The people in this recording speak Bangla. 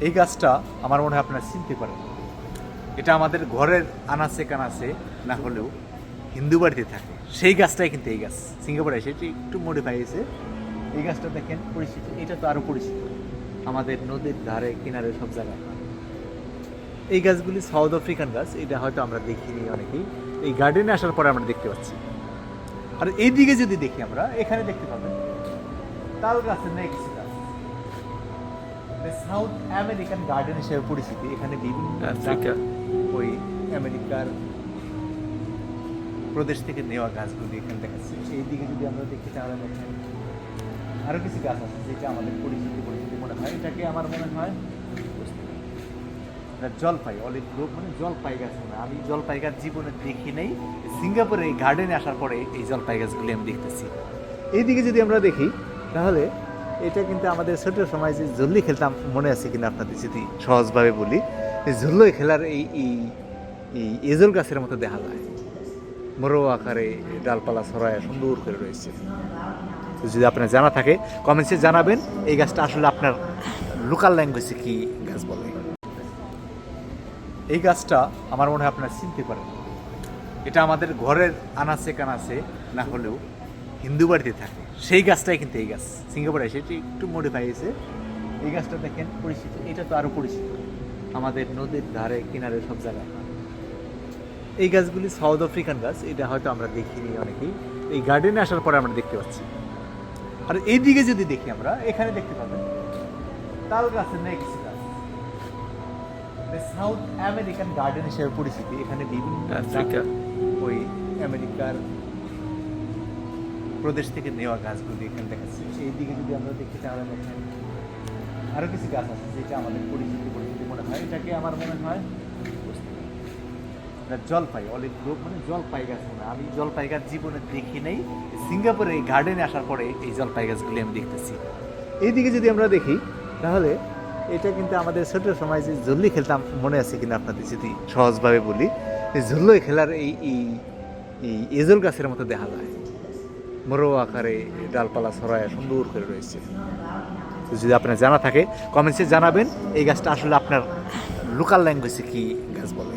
এই গাছটা আমার মনে হয় আপনারা চিনতে পারেন। এটা আমাদের ঘরের আনাচে কানাচে না হলেও হিন্দু বাড়িতে থাকে। সেই গাছটাই কিন্তু এই গাছ সিঙ্গাপুরে সেটি একটু মডিফাই হয়েছে। এই গাছটা দেখেন পরিচিত, এটা তো আরও পরিচিত আমাদের নদীর ধারে কিনারে সব জায়গায়। এই গাছগুলি সাউথ আফ্রিকান গাছ, এটা হয়তো আমরা দেখিনি অনেকেই, এই গার্ডেনে আসার পরে আমরা দেখতে পাচ্ছি। আর এইদিকে যদি দেখি আমরা এখানে দেখতে পাবেন তাল গাছের নেক্সট গাছ, সাউথ আমেরিকান গার্ডেন হিসেবে পরিচিতি। এখানে বিভিন্ন আফ্রিকা ওই আমেরিকার প্রদেশ থেকে নেওয়া গাছগুলি এখানে দেখাচ্ছে। এই দিকে যদি আমরা দেখি তাহলে দেখেন আরো কিছু গাছ আছে যেটা আমাদের পরিচিতি মনে হয়। এটাকে আমার মনে হয় জলপাই, অলিভ গ্রোভ মানে জলপাই গাছ মনে হয়। আমি জলপাই গাছ জীবনে দেখি নাই, সিঙ্গাপুরে এই গার্ডেনে আসার পরে এই জলপাই গাছগুলি আমি দেখতেছি। এইদিকে যদি আমরা দেখি তাহলে এটা কিন্তু আমাদের ছোট সময় যে জল্লি খেলতাম মনে আছে কিনা আপনাদের যদি সহজভাবে বলি, এই জল্লই খেলার এই এই এই এজল গাছের মতো দেখা যায়, বড় আকারে ডালপালা ছড়ায় সুন্দর করে রয়েছে। যদি আপনার জানা থাকে কমেন্টসে জানাবেন এই গাছটা আসলে আপনার লোকাল ল্যাঙ্গুয়েজে কি গাছ বলে। এই গাছটা আমার মনে হয় আপনারা চিনতে পারেন। এটা আমাদের ঘরের আনাচে কানাচে না হলেও হিন্দু বাড়িতে থাকে। সেই গাছটাই কিন্তু এই গাছ সিঙ্গাপুরে সেটি একটু মডিফাই হয়েছে। এই গাছটা দেখেন পরিচিত, এটা তো আরও পরিচিত আমাদের নদীর ধারে কিনারে সব জায়গায়। এই গাছগুলি সাউথ আফ্রিকান গাছ, এটা হয়তো আমরা দেখিনি অনেকেই, এই গার্ডেনে আসার পরে আমরা দেখতে পাচ্ছি। আর এইদিকে যদি দেখি আমরা এখানে দেখতে পাবেন তাল গাছের নেক্সট গাছ, সাউথ আমেরিকান গার্ডেন হিসেবে পরিচিতি। এখানে বিভিন্ন আফ্রিকা ওই আমেরিকার প্রদেশ থেকে নেওয়া গাছগুলি এখানে দেখাচ্ছে। এই দিকে যদি আমরা দেখি তাহলে দেখেন আরো কিছু গাছ আছে যেটা আমাদের পরিচিতি মনে হয়। এটাকে আমার মনে হয় জলপাই, অলিভ গ্রোভ মানে জলপাই গাছ মনে হয়। আমি জলপাই গাছ জীবনে দেখি নাই, সিঙ্গাপুরে এই গার্ডেনে আসার পরে এই জলপাই গাছগুলি আমি দেখতেছি। এইদিকে যদি আমরা দেখি তাহলে এটা কিন্তু আমাদের ছোট সময় যে জল্লি খেলতাম মনে আছে কিনা আপনাদের যদি সহজভাবে বলি, এই জল্লই খেলার এই এই এই এজল গাছের মতো দেখা যায়, বড় আকারে ডালপালা ছড়ায় সুন্দর করে রয়েছে। যদি আপনার জানা থাকে কমেন্টসে জানাবেন এই গাছটা আসলে আপনার লোকাল ল্যাঙ্গুয়েজে কি গাছ বলে।